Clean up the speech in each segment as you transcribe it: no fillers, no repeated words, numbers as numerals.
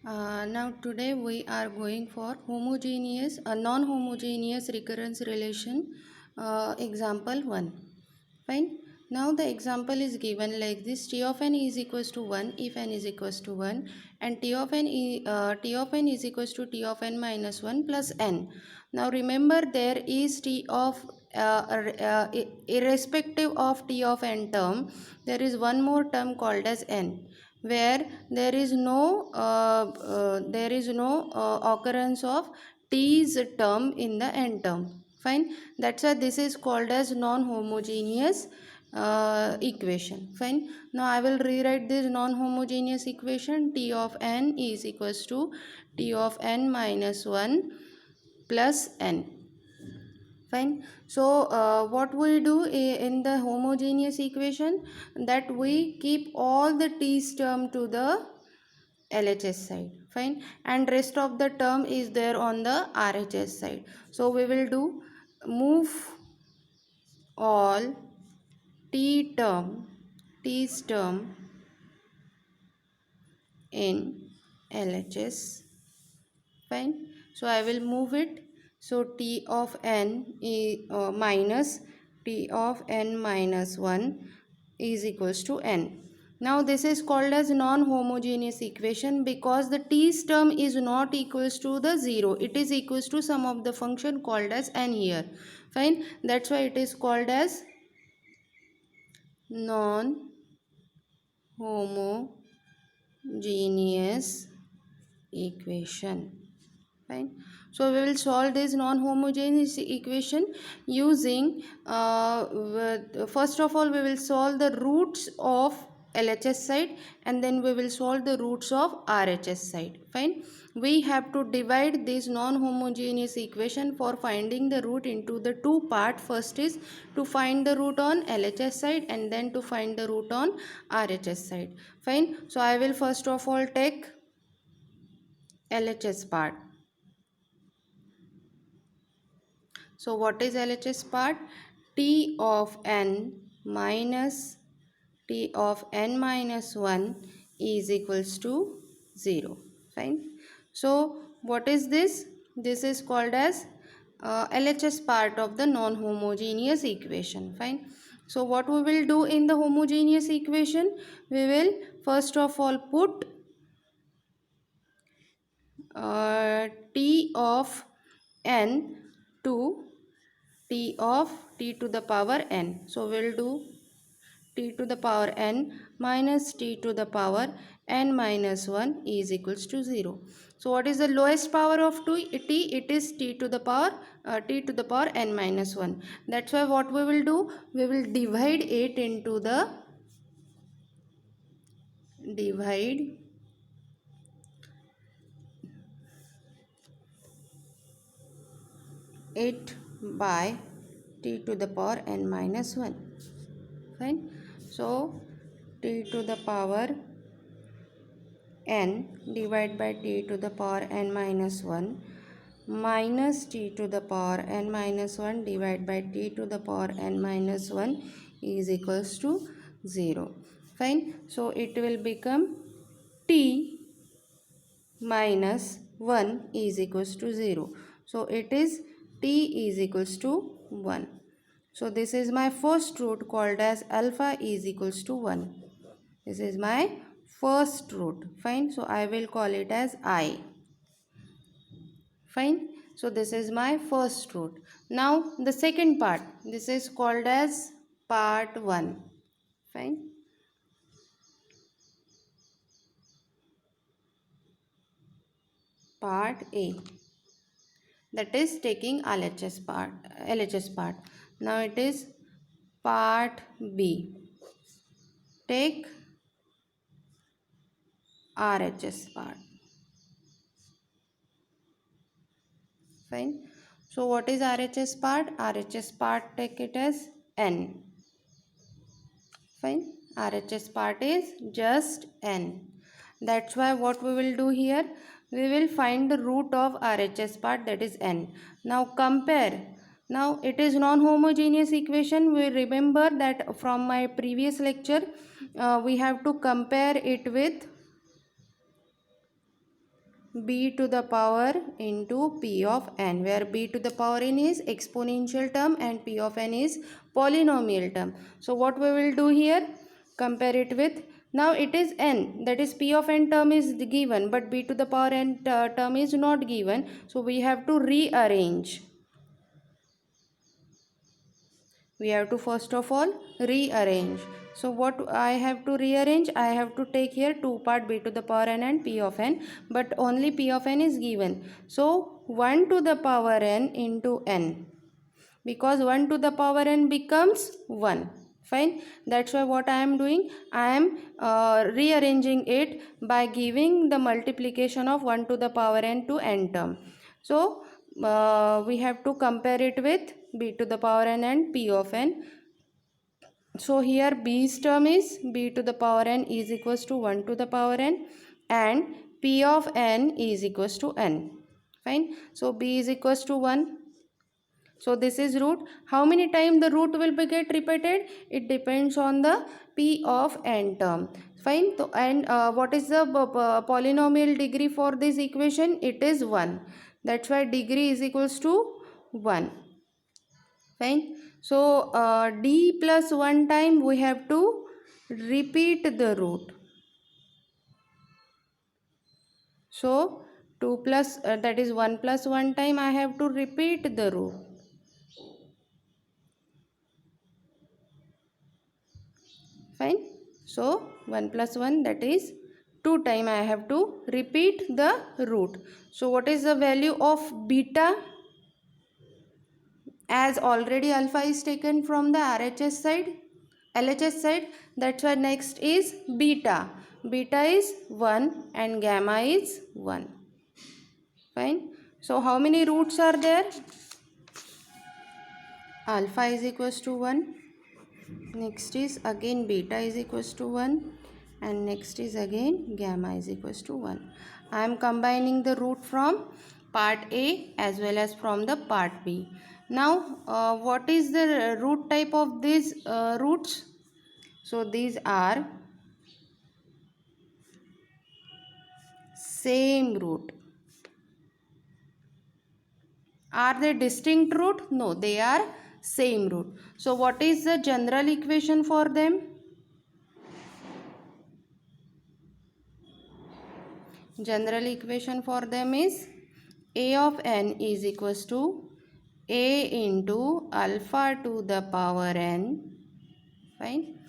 Now today we are going for homogeneous non-homogeneous recurrence relation example 1. Fine. Now the example is given like this: t of n is equals to 1 if n is equals to 1, and t of n is equals to t of n minus 1 plus n. Now remember, there is t of irrespective of t of n term, there is one more term called as n, where there is no occurrence of t's term in the n term. Fine. That's why this is called as non-homogeneous equation. Fine. Now I will rewrite this non-homogeneous equation: t of n is equals to t of n minus 1 plus n. Fine. So what we do in the homogeneous equation, that we keep all the t's term to the LHS side. Fine. And rest of the term is there on the RHS side. So we will do move all t's term in LHS. Fine. So I will move it. So t of n minus t of n minus 1 is equals to n. Now this is called as non-homogeneous equation because the t's term is not equals to the 0. It is equals to some of the function called as n here. Fine. That's why it is called as non-homogeneous equation. Fine. So we will solve this non-homogeneous equation using first of all we will solve the roots of LHS side, and then we will solve the roots of RHS side. Fine. We have to divide this non-homogeneous equation for finding the root into the two part. First is to find the root on LHS side, and then to find the root on RHS side. Fine. So I will first of all take LHS part. So what is LHS part? T of n minus t of n minus 1 is equals to 0. Fine. So what is this? This is called as LHS part of the non-homogeneous equation. Fine. So what we will do in the homogeneous equation? We will first of all put t of n to t to the power n. So we'll do t to the power n minus t to the power n minus 1 is equals to 0. So what is the lowest power of t? It is t to the power n minus 1. That's why what we will do, we will divide it into the it by t to the power n minus 1. Fine. So t to the power n divided by t to the power n minus 1 minus t to the power n minus 1 divided by t to the power n minus 1 is equals to 0. Fine. So it will become t minus 1 is equals to 0. So it is t is equals to 1. So this is my first root called as alpha is equals to 1. This is my first root. Fine. So I will call it as I. Fine. So this is my first root. Now the second part. This is called as part 1. Fine. Part A. That is taking LHS part. Now it is part B. Take RHS part. Fine. So what is RHS part? RHS part, take it as n. Fine. RHS part is just n. That's why what we will do here, we will find the root of RHS part, that is n. Now compare. Now it is non-homogeneous equation. We remember that from my previous lecture, we have to compare it with b to the power into p of n, where b to the power n is exponential term and p of n is polynomial term. So what we will do here? Compare it with, now it is n, that is p of n term is given, but b to the power n term is not given. So we have to rearrange. We have to first of all rearrange. So what I have to rearrange? I have to take here 2 part b to the power n and p of n, but only p of n is given. So 1 to the power n into n, because 1 to the power n becomes 1. Fine. That's why what I am doing, I am rearranging it by giving the multiplication of 1 to the power n to n term. So we have to compare it with b to the power n and p of n. So here b's term is b to the power n is equals to 1 to the power n and p of n is equals to n. Fine. So b is equals to 1. So this is root. How many times the root will be get repeated? It depends on the p of n term. Fine. So, and what is the polynomial degree for this equation? It is 1. That's why degree is equals to 1. Fine. So d plus 1 time we have to repeat the root. So 2 plus that is 1 plus 1 time I have to repeat the root. Fine. So 1 plus 1, that is 2 time I have to repeat the root. So what is the value of beta? As already alpha is taken from the RHS side, LHS side, that's why next is beta. Beta is 1 and gamma is 1. Fine. So how many roots are there? Alpha is equals to 1. Next is again beta is equals to 1. And next is again gamma is equals to 1. I am combining the root from part A as well as from the part B. Now what is the root type of these roots? So these are same root. Are they distinct root? No, they are same root. So what is the general equation for them? General equation for them is a of n is equals to a into alpha to the power n, fine,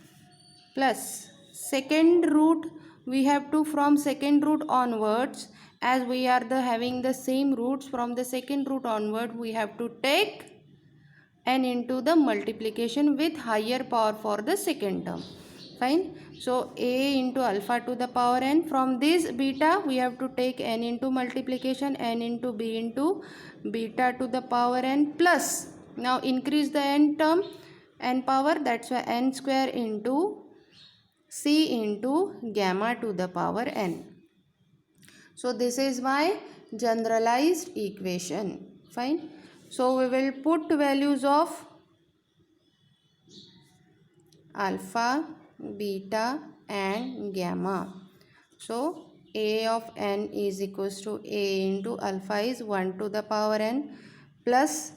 plus second root. We have to from second root onwards, as we are having the same roots, from the second root onward we have to take n into the multiplication with higher power for the second term. Fine. So a into alpha to the power n, from this beta we have to take n into multiplication, n into b into beta to the power n, plus now increase the n term, n power, that's why n square into c into gamma to the power n. So this is my generalized equation. Fine. So we will put values of alpha, beta and gamma. So a of n is equals to a into alpha is 1 to the power n, plus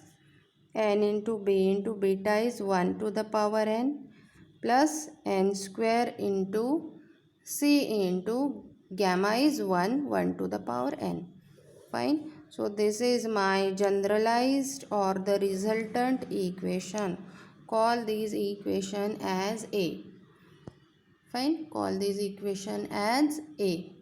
n into b into beta is 1 to the power n, plus n square into c into gamma is 1 to the power n. Fine. So this is my generalized or the resultant equation. Call this equation as A. Fine. Call this equation as A.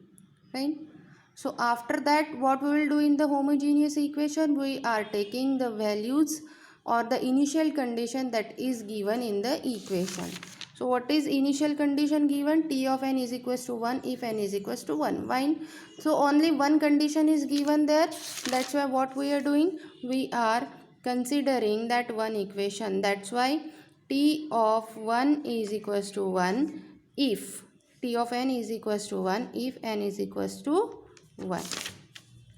Fine. So after that, what we will do in the homogeneous equation? We are taking the values or the initial condition that is given in the equation. So what is initial condition given? T of n is equals to 1 if n is equals to 1. Fine. So only one condition is given there. That's why what we are doing? We are considering that one equation. That's why T of 1 is equals to 1 if T of n is equals to 1 if n is equals to 1.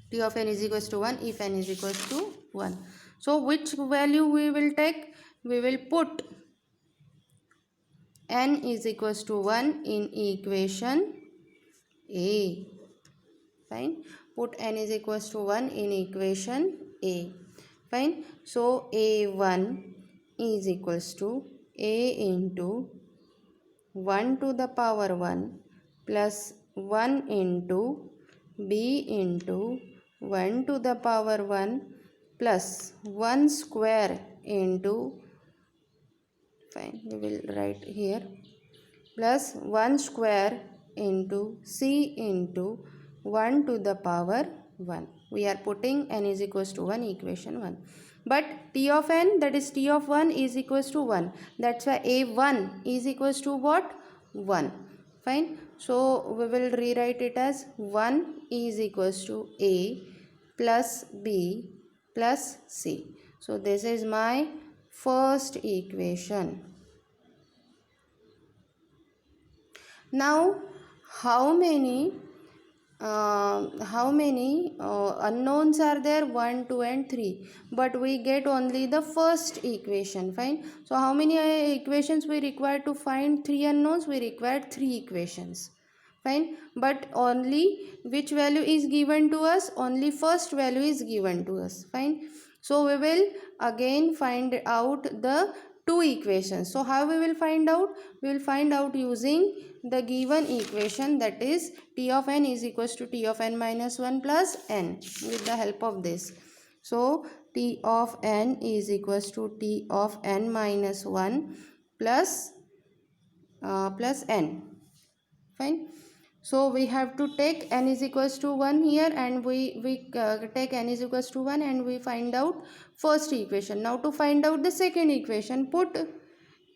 T of n is equals to 1 if n is equals to 1. So which value we will take? We will put n is equals to 1 in equation A. Fine. Put n is equals to 1 in equation A. Fine. So A1 is equals to A into 1 to the power 1 plus 1 into B into 1 to the power 1 plus 1 square into, fine, we will write here, plus 1 square into C into 1 to the power 1. We are putting n is equals to 1, equation 1. But t of n, that is t of 1, is equals to 1. That's why a1 is equals to what? 1. Fine. So we will rewrite it as 1 is equals to a plus b plus c. So this is my first equation. Now how many unknowns are there? 1, 2 and 3, but we get only the first equation. Fine. So how many equations we require to find 3 unknowns? We require 3 equations. Fine. But only which value is given to us? Only first value is given to us. Fine. So we will again find out the 2 equations. So how we will find out? We will find out using the given equation, that is t of n is equals to t of n minus 1 plus n, with the help of this. So t of n is equals to t of n minus 1 plus n. Fine. So we have to take n is equals to 1 here, and we take n is equals to 1 and we find out first equation. Now to find out the second equation, put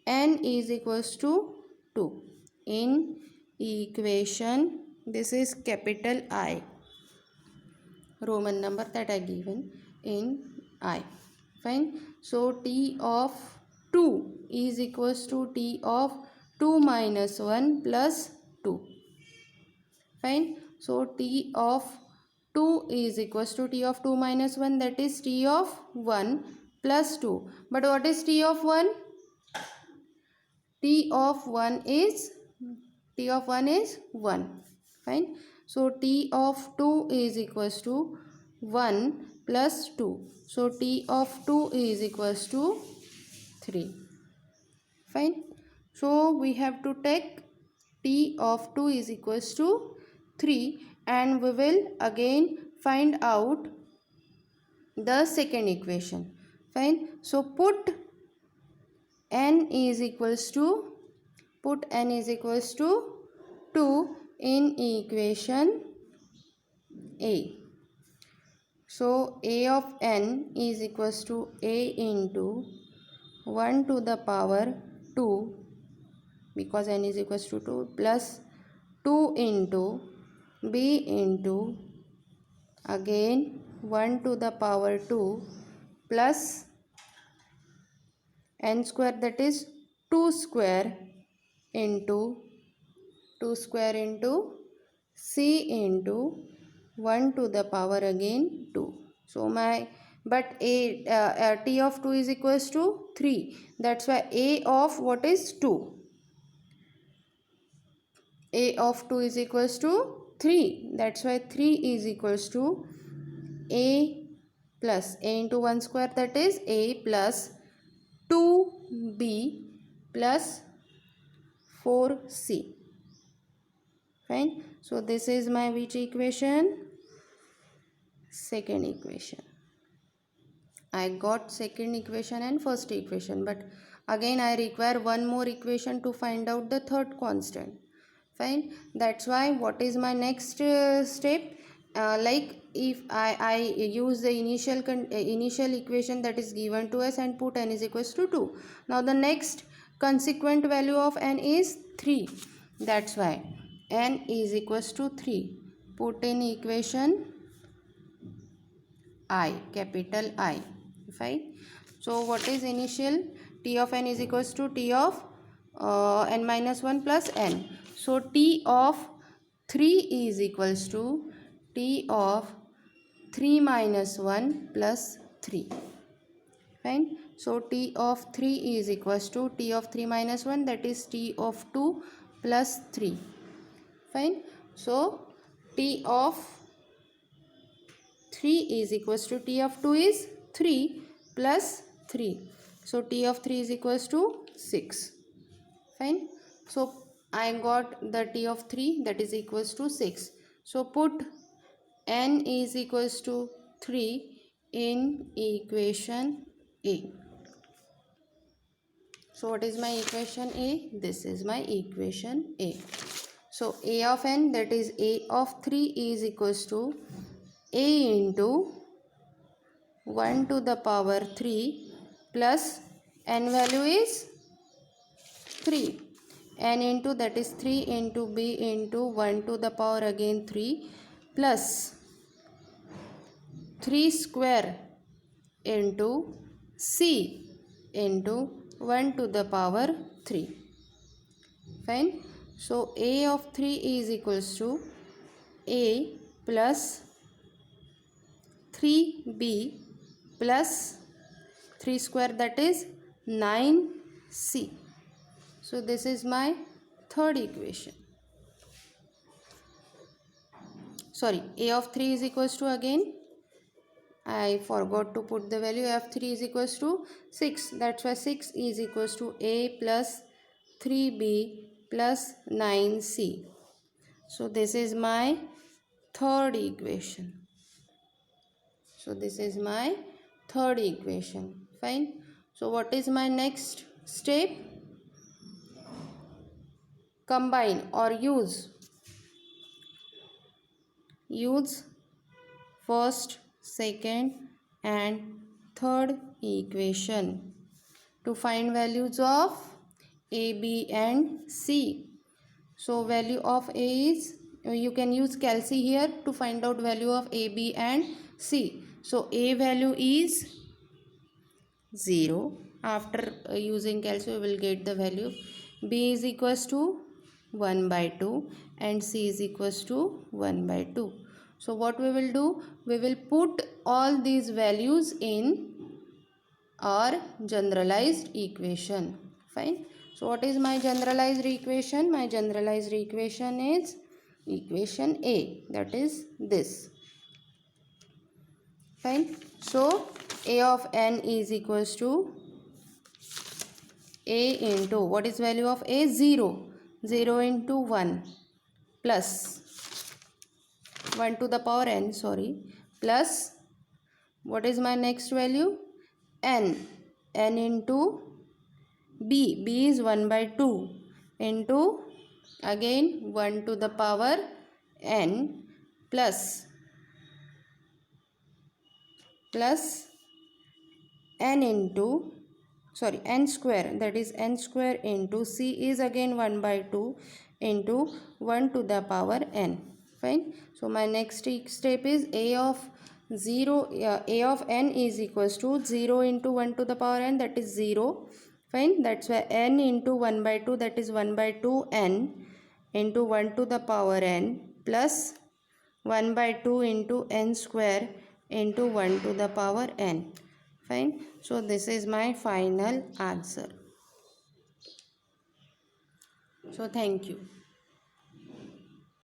n is equals to 2 in equation, this is capital I, Roman number that I given in I. Fine. So t of 2 is equals to t of 2 minus 1 plus 2. Fine. So t of 2 is equals to t of 2 minus 1, that is t of 1 plus 2. But what is t of 1? T of 1 is 1. Fine. So t of 2 is equals to 1 plus 2. So t of 2 is equals to 3. Fine. So we have to take t of 2 is equals to 3, and we will again find out the second equation. Fine. So put n is equals to 2 in equation A. So a of n is equals to a into 1 to the power 2, because n is equals to 2, plus 2 into b into again 1 to the power 2 plus n square, that is 2 square into c into 1 to the power again 2. So my t of 2 is equals to 3. That's why a of what is 2? A of 2 is equals to 3. That's why 3 is equals to a plus a into 1 square, that is a plus 2b plus 4c. Fine. So this is my which equation? Second equation. I got second equation and first equation, but again I require one more equation to find out the third constant. Fine. That's why what is my next step? Like if I use the initial equation that is given to us and put n is equals to 2. Now the next consequent value of n is 3. That's why n is equals to 3. Put in equation I, capital I. Fine. So what is initial? T of n is equals to t of n minus 1 plus n. So t of 3 is equals to t of 3 minus 1 plus 3. Fine. So t of 3 is equals to t of 3 minus 1, that is t of 2 plus 3. Fine. So t of 3 is equals to T of 2 is 3 plus 3. So T of 3 is equals to 6. Fine. So I got the T of 3, that is equals to 6. So put n is equals to 3 in equation A. So what is my equation A? This is my equation A. So A of n, that is A of 3 is equals to A into 1 to the power 3 plus n value is 3. N into, that is 3 into B into 1 to the power again 3 plus 3 square into C into 1 to the power 3. Fine. So A of 3 is equals to A plus 3B plus 3 square, that is 9C. So this is my third equation. Sorry, A of 3 is equals to, again I forgot to put the value, A of 3 is equals to 6. That's why 6 is equals to A plus 3B plus 9C. So this is my third equation. So this is my third equation. Fine. So what is my next step? Combine or use first, second and third equation to find values of A, B and C. So value of A is, you can use calc here to find out value of A, B and C. So A value is 0. After using calc we will get the value. B is equals to 1 by 2 and C is equals to 1 by 2. So what we will do? We will put all these values in our generalized equation. Fine. So what is my generalized equation? My generalized equation is equation A, that is this. Fine. So A of n is equals to A into, what is value of A? 0. 0 into 1 plus 1 to the power n, sorry, plus what is my next value? N. N into B. B is 1 by 2 into again 1 to the power n plus n into, sorry, n square, that is n square into C is again 1 by 2 into 1 to the power n. Fine. So my next step is A of A of n is equals to 0 into 1 to the power n, that is 0. Fine. That's why n into 1 by 2, that is 1 by 2 n into 1 to the power n plus 1 by 2 into n square into 1 to the power n. Fine. So this is my final answer. So thank you.